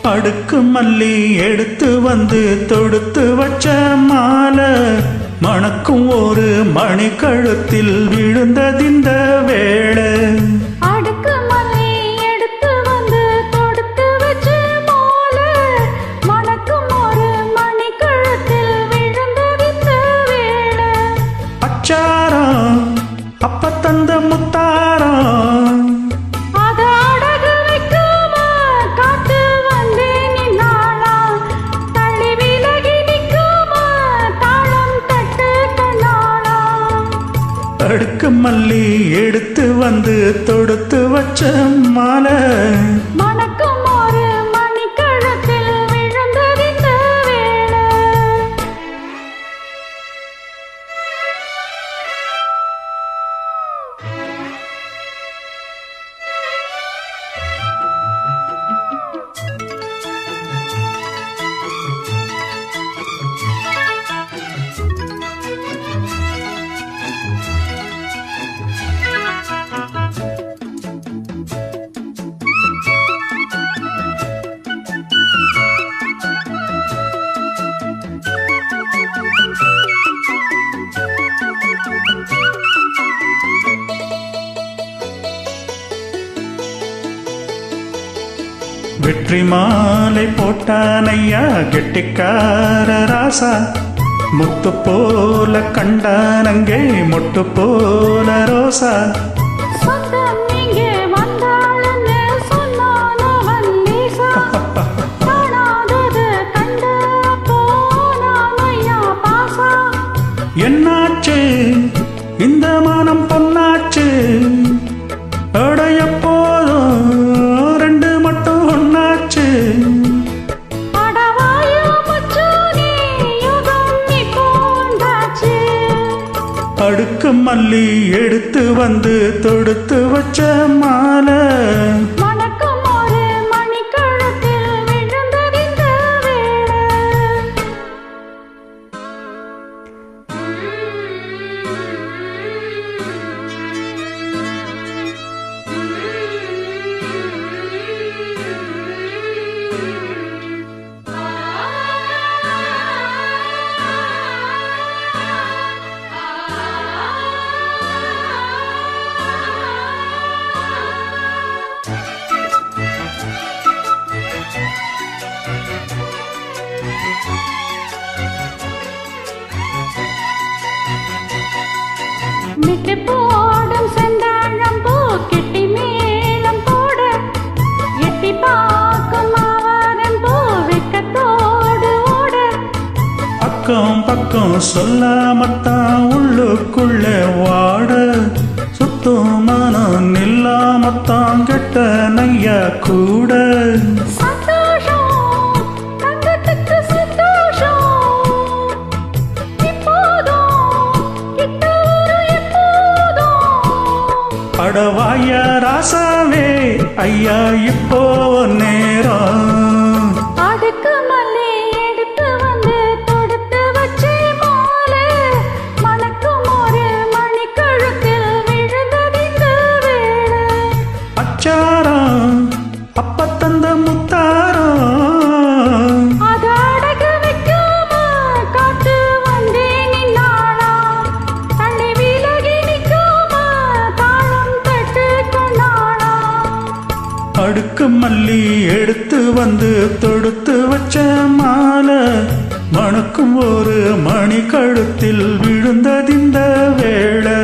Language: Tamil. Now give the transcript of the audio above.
அடுக்கு மல்லி எடுத்து வந்து தொடுத்து வச்ச மாலை மணக்கும் ஒரு மணி கழுத்தில் விழுந்ததிந்த வேளை. அடுக்கு மல்லி எடுத்து வந்து தொடுத்து வச்ச மாலை மணக்கும் ஒரு மணி கழுத்தில் விழுந்ததிந்த வேளை. அச்சாரம் அப்ப தந்த முத்தாரம் அடுக்கு மல்லி எடுத்து வந்து தொடுத்து வச்ச மாலை மணக்கும் ஒரு மணி கழுத்தில் விழுந்ததிந்த வேளை. வெற்றி மாலை போட்டானையா கெட்டிக்கார ராசா முத்து போல கண்டானங்கே மொட்டு போல ரோசா. சொந்தம் இங்கே வந்தாளன்னு சொன்னானவன் லேசா. காணாதது கண்டு போனானையா பாசா. என்னாச்சு இந்த மானம் பொன்னாச்சு அடைய போதும் ரெண்டு மட்டும் ஒன்னாச்சு. அடுக்கு மல்லி எடுத்து வந்து தொடுத்து வச்ச மாலை மணக்கும் ஒரு மணி கழுத்தில் விழுந்ததிந்த வேளை. மிட்டு போடும் செந்தாழம் பூ கெட்டி மேளம் போட எட்டி பார்க்கும் மாவாரம் பூ வெக்கத்தோடு ஓட. அக்கம் பக்கம் சொல்லாமத்தான் உள்ளுக்குள்ள வாட சுத்தும் மனம் நில்லாமத்தான் கெட்ட நையா கூட. அடவாய ராசாவே ஐயா இப்போ நேரம். அடுக்கு மல்லி எடுத்து வந்து தொடுத்து வச்சே மாலை மணக்கும் ஒரு மணி கழுத்தில் விழுந்ததிந்த வேளை. அச்சாரம் அப்ப தந்த முத்தாரம் அது அடகு வைக்காம காத்து வந்தே நின்னாளா. தள்ளி விலகி நிற்காம தாளம் தட்டு கொண்டாளா. அடுக்கு மல்லி எடுத்து வந்து தொடுத்து வச்ச மாலை மணக்கும் ஒரு மணி கழுத்தில் விழுந்ததிந்த வேளை.